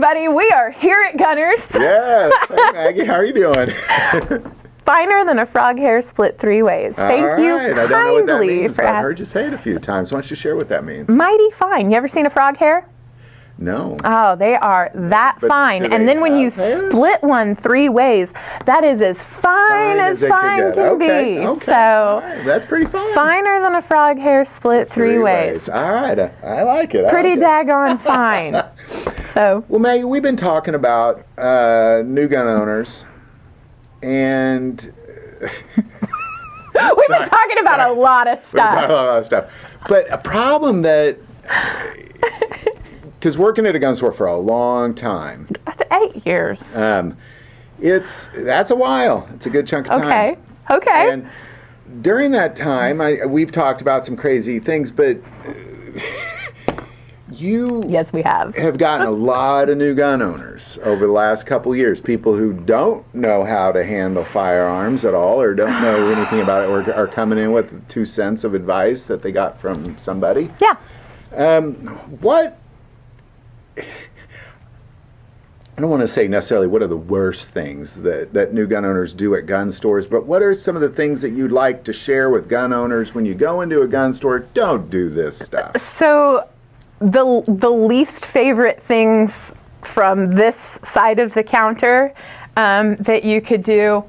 everybody. We are here at Gunners. Yes. Hey, Maggie, how are you doing? Finer than a frog hair split 3 ways. Thank you I don't know what that kindly means, for but I've asking. heard you say it a few times. Why don't you share what that means? Mighty fine. You ever seen a frog hair? No. Oh, they are that But fine. do And they then when you have hairs? split one 3 ways, that is as fine as it could fine get. can Okay, be. okay. So All right, that's pretty fine. finer than a frog hair split 3 ways. All right. I like it. I Pretty like it. daggone fine. So Well, Maggie, we've been talking about new gun owners, and we've been talking about a lot of we've talked stuff. about a lot of stuff. But a problem that, because working at a gun store for a long time, That's 8 years. that's a while. It's a good chunk of time. Okay. And during that time, we've talked about some crazy things, but you Yes, we have. gotten a lot of new gun owners over the last couple years. People who don't know how to handle firearms at all, or don't know anything about it, or are coming in with 2 cents of advice that they got from somebody. Yeah. What? I don't want to say necessarily what are the worst things that new gun owners do at gun stores, but what are some of the things that you'd like to share with gun owners when you go into a gun store? Don't do this stuff. So the least favorite things from this side of the counter that you could do,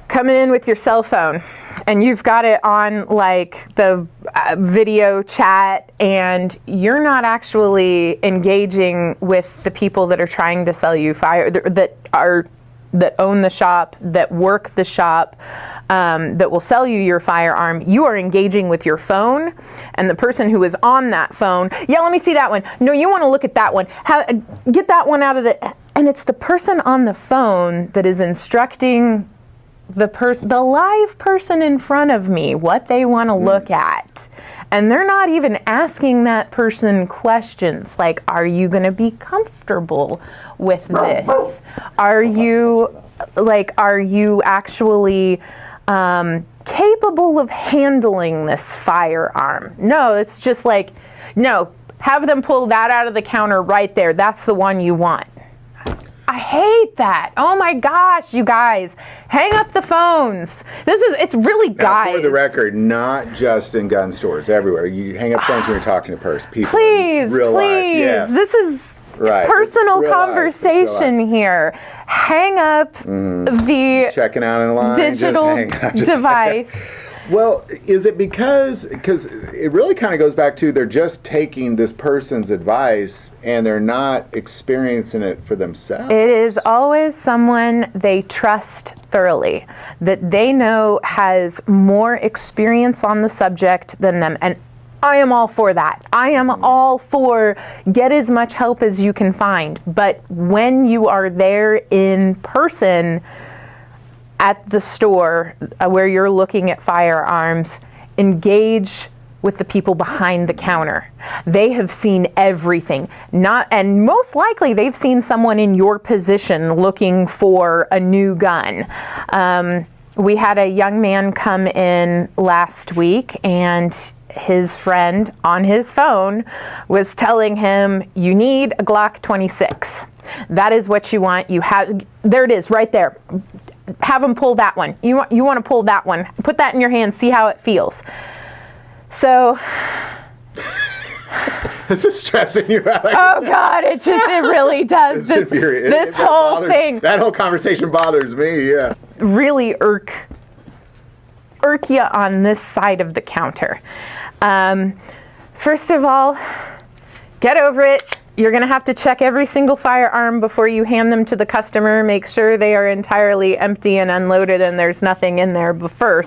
coming in with your cell phone and you've got it on like the video chat, and you're not actually engaging with the people that are trying to sell you that own the shop, that work the shop, that will sell you your firearm. You are engaging with your phone, and the person who is on that phone, yeah, let me see that one. No, you want to look at that one. Get that one out of the, and it's the person on the phone that is instructing the live person in front of me what they want to look at. And they're not even asking that person questions like, are you going to be comfortable with this? Are you actually capable of handling this firearm? No, it's just like, no, have them pull that out of the counter right there. That's the one you want. I hate that. Oh my gosh, you guys. Hang up the phones. It's really guys. Now, for the record, not just in gun stores, everywhere. You hang up phones when you're talking to people. Please, in real life. Yes. This is Right. personal It's real life. conversation here. Hang up the Checking out in line, digital just hang out, device. Well, is it because it really kind of goes back to they're just taking this person's advice and they're not experiencing it for themselves? It is always someone they trust thoroughly, that they know has more experience on the subject than them. And I am all for that. I am all for get as much help as you can find. But when you are there in person at the store where you're looking at firearms, engage with the people behind the counter. They have seen everything. And most likely they've seen someone in your position looking for a new gun. We had a young man come in last week, and his friend on his phone was telling him, you need a Glock 26. That is what you want. There it is right there. Have them pull that one. You want to pull that one. Put that in your hand. See how it feels. So, This is stressing you out. oh God, it really does. This whole thing. That whole conversation bothers me. Yeah. Really irk you on this side of the counter. First of all, get over it. You're going to have to check every single firearm before you hand them to the customer. Make sure they are entirely empty and unloaded and there's nothing in there before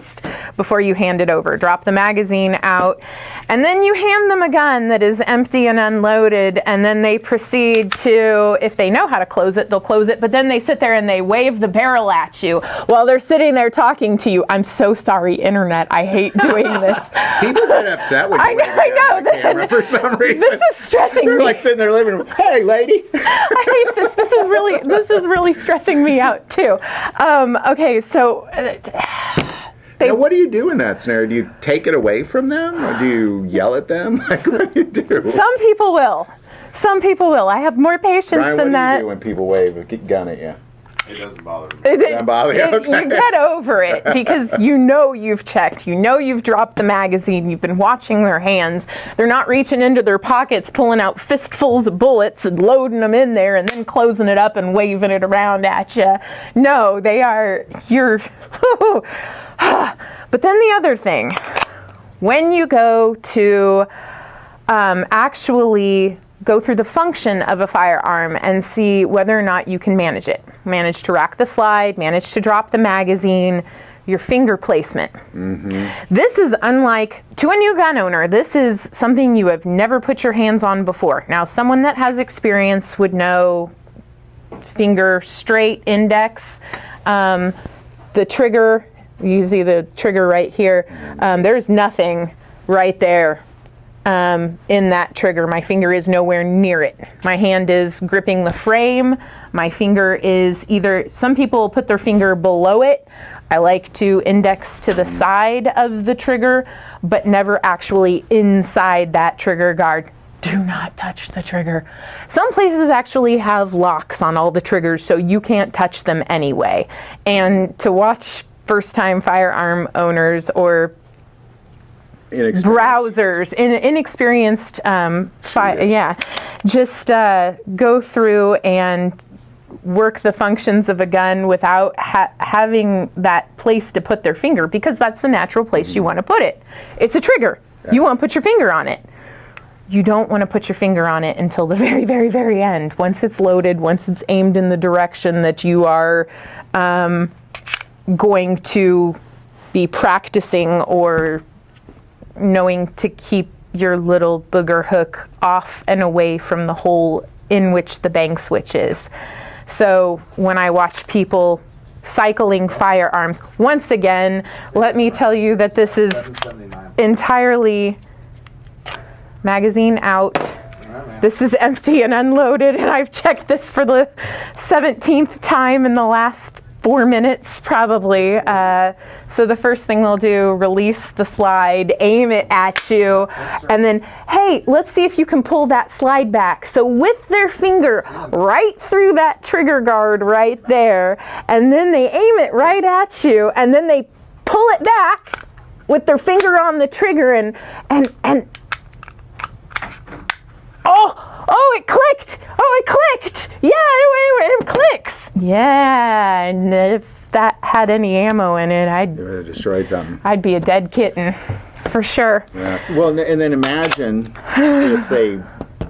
you hand it over. Drop the magazine out, and then you hand them a gun that is empty and unloaded, and then they proceed to, if they know how to close it, they'll close it, but then they sit there and they wave the barrel at you while they're sitting there talking to you. I'm so sorry, Internet. I hate doing this. People get upset when you wave I know. the camera for some reason. This is stressing They're me. like sitting there living room. Hey, lady. I hate this. This is really stressing me out too. Okay, so Now, what do you do in that scenario? Do you take it away from them, or do you yell at them? Like, what do you do? some people will. Some people will. I have more patience Brian, than what do that. you do when people wave a gun at you? It doesn't bother me. Doesn't bother you? Okay. You get over it because you know you've checked. You know you've dropped the magazine. You've been watching their hands. They're not reaching into their pockets, pulling out fistfuls of bullets and loading them in there and then closing it up and waving it around at you. No, they are, you're, but then the other thing, when you go to actually go through the function of a firearm and see whether or not you can manage it. Manage to rack the slide, manage to drop the magazine, your finger placement. This is unlike, to a new gun owner, this is something you have never put your hands on before. Now, someone that has experience would know finger straight, index, the trigger, you see the trigger right here, there's nothing right there in that trigger. My finger is nowhere near it. My hand is gripping the frame. My finger is either, some people put their finger below it. I like to index to the side of the trigger, but never actually inside that trigger guard. Do not touch the trigger. Some places actually have locks on all the triggers, so you can't touch them anyway. And to watch first-time firearm owners or browsers, inexperienced, just go through and work the functions of a gun without having that place to put their finger, because that's the natural place you want to put it. It's a trigger. You want to put your finger on it. You don't want to put your finger on it until the very, very, very end. Once it's loaded, once it's aimed in the direction that you are going to be practicing or knowing to keep your little booger hook off and away from the hole in which the bang switch is. So when I watch people cycling firearms, once again, let me tell you that this is entirely magazine out. This is empty and unloaded, and I've checked this for the 17th time in the last 4 minutes probably. So the first thing they'll do, release the slide, aim it at you, and then, hey, let's see if you can pull that slide back. So with their finger right through that trigger guard right there, and then they aim it right at you, and then they pull it back with their finger on the trigger and oh, it clicked! Oh, it clicked! Yeah, it clicks! Yeah, and if that had any ammo in it, It would have destroyed something. I'd be a dead kitten, for sure. Yeah. Well, and then imagine if they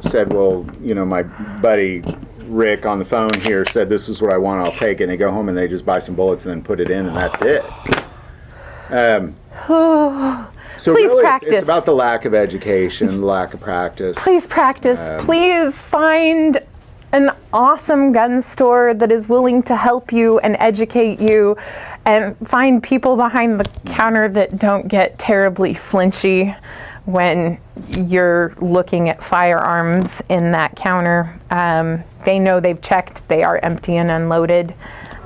said, well, you know, my buddy Rick on the phone here said, this is what I want, I'll take it, and they go home and they just buy some bullets and then put it in, and that's it. So Please really, practice. it's about the lack of education, the lack of practice. Please practice. Please find an awesome gun store that is willing to help you and educate you, and find people behind the counter that don't get terribly flinchy when you're looking at firearms in that counter. They know they've checked, they are empty and unloaded.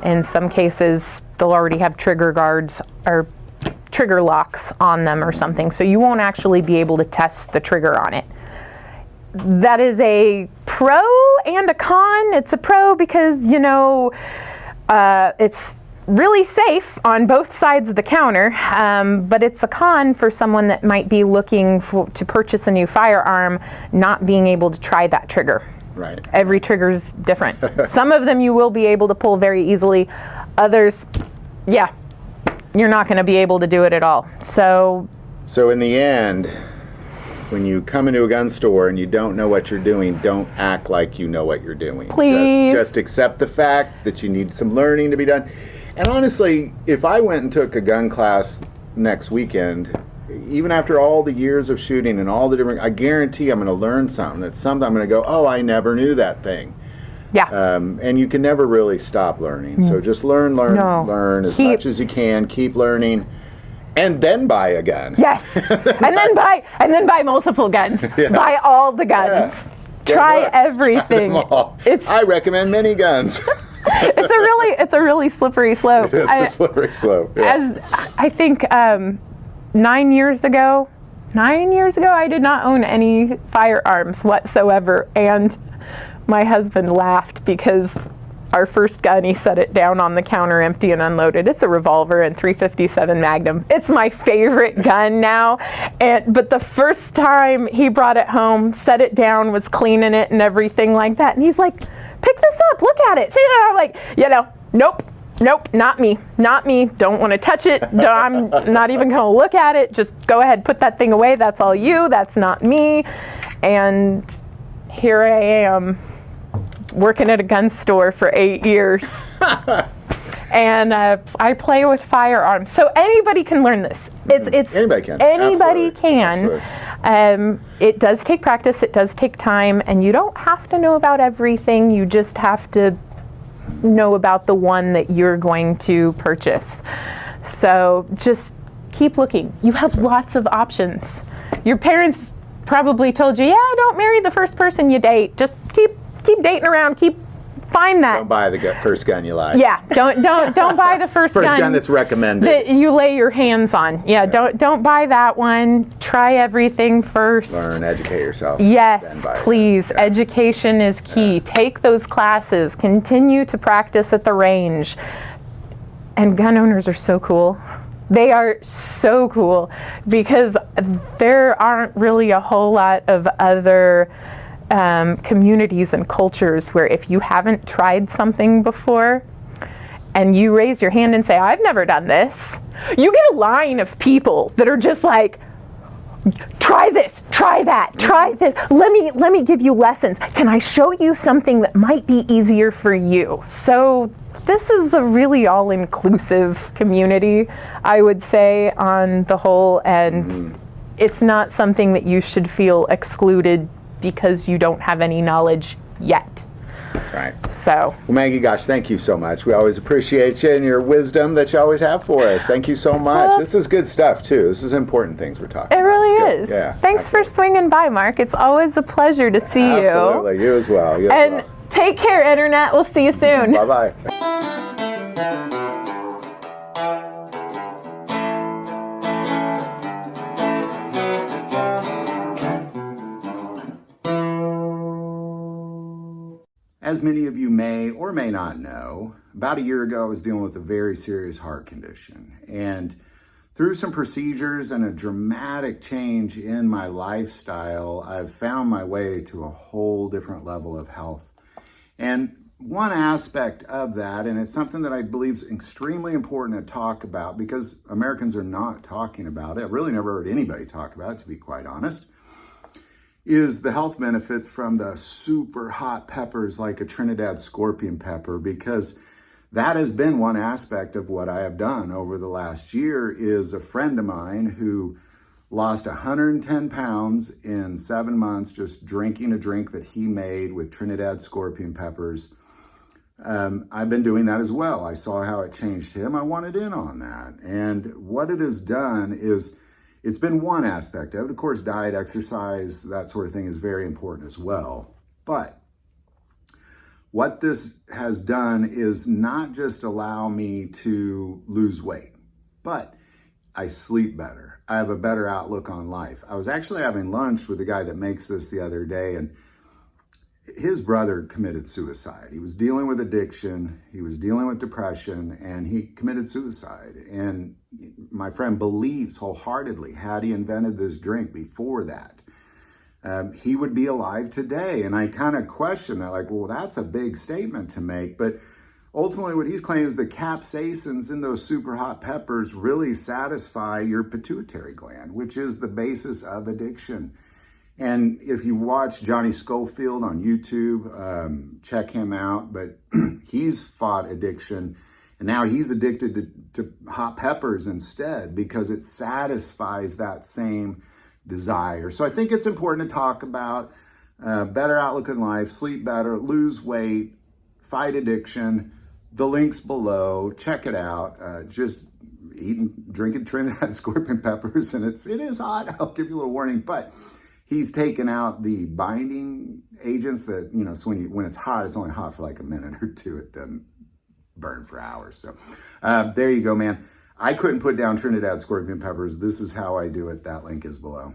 In some cases, they'll already have trigger guards or trigger locks on them or something, so you won't actually be able to test the trigger on it. That is a pro and a con. It's a pro because, you know, it's really safe on both sides of the counter, but it's a con for someone that might be looking to purchase a new firearm, not being able to try that trigger. Right. Every trigger's different. Some of them you will be able to pull very easily. Others, yeah, you're not going to be able to do it at all. So in the end, when you come into a gun store and you don't know what you're doing, don't act like you know what you're doing. Please. Just accept the fact that you need some learning to be done. And honestly, if I went and took a gun class next weekend, even after all the years of shooting and all the different, I guarantee I'm going to learn something. That's something I'm going to go, oh, I never knew that thing. yeah. And you can never really stop learning. So just learn as much as you can. Keep learning, and then buy a gun. Yes, and then buy multiple guns. Yes. Buy all the guns. Yeah. Try Look, everything. try them all. It's I recommend many guns. it's a really slippery slope. It's a slippery slope. Yeah. As I think 9 years ago, 9 years ago, I did not own any firearms whatsoever. And my husband laughed because our first gun, he set it down on the counter empty and unloaded. It's a revolver and .357 Magnum. It's my favorite gun now. But the first time he brought it home, set it down, was cleaning it and everything like that. And he's like, pick this up, look at it. See, I'm like, nope, not me. Don't want to touch it. No, I'm not even going to look at it. Just go ahead, put that thing away. That's all you. That's not me. And here I am, working at a gun store for 8 years. And I play with firearms. So anybody can learn this. It's anybody can. Anybody Absolutely. can. Absolutely. It does take practice. It does take time. And you don't have to know about everything. You just have to know about the one that you're going to purchase. So just keep looking. You have lots of options. Your parents probably told you, yeah, don't marry the first person you date. Just keep dating around. Find that. Don't buy the first gun you like. Yeah, don't buy the first gun that's recommended that you lay your hands on. Yeah. Don't buy that one. Try everything first. Learn, educate yourself. Yes, please. Yeah. Education is key. Yeah. Take those classes. Continue to practice at the range. And gun owners are so cool. They are so cool because there aren't really a whole lot of other communities and cultures where if you haven't tried something before and you raise your hand and say, I've never done this, you get a line of people that are just like, try this, try that, try this. Let me give you lessons. Can I show you something that might be easier for you? So this is a really all-inclusive community, I would say, on the whole, and it's not something that you should feel excluded because you don't have any knowledge yet. Right. So. Well, Maggie, gosh, thank you so much. We always appreciate you and your wisdom that you always have for us. Thank you so much. Well, this is good stuff, too. This is important things we're talking about. It really is. Yeah. Thanks absolutely. for swinging by, Mark. It's always a pleasure to see you. Absolutely. You as well. And take care, Internet. We'll see you soon. Bye-bye. As many of you may or may not know, about a year ago I was dealing with a very serious heart condition. And through some procedures and a dramatic change in my lifestyle, I've found my way to a whole different level of health. And one aspect of that, and it's something that I believe is extremely important to talk about because Americans are not talking about it. I've really never heard anybody talk about it, to be quite honest, is the health benefits from the super hot peppers like a Trinidad scorpion pepper, because that has been one aspect of what I have done over the last year. Is a friend of mine who lost 110 pounds in 7 months just drinking a drink that he made with Trinidad scorpion peppers. I've been doing that as well. I saw how it changed him. I wanted in on that. And what it has done is it's been one aspect of it. Of course, diet, exercise, that sort of thing is very important as well. But what this has done is not just allow me to lose weight, but I sleep better. I have a better outlook on life. I was actually having lunch with a guy that makes this the other day, and his brother committed suicide. He was dealing with addiction, he was dealing with depression, and he committed suicide. And my friend believes wholeheartedly, had he invented this drink before that, he would be alive today. And I kind of question that, like, well, that's a big statement to make. But ultimately what he's claiming is the capsaicins in those super hot peppers really satisfy your pituitary gland, which is the basis of addiction. And if you watch Johnny Schofield on YouTube, check him out. But he's fought addiction, and now he's addicted to hot peppers instead because it satisfies that same desire. So I think it's important to talk about better outlook in life, sleep better, lose weight, fight addiction. The link's below. Check it out. Just drinking Trinidad scorpion peppers, and it is hot. I'll give you a little warning, but he's taken out the binding agents that, so when it's hot, it's only hot for like a minute or two. It doesn't burn for hours. So there you go, man. I couldn't put down Trinidad scorpion peppers. This is how I do it. That link is below.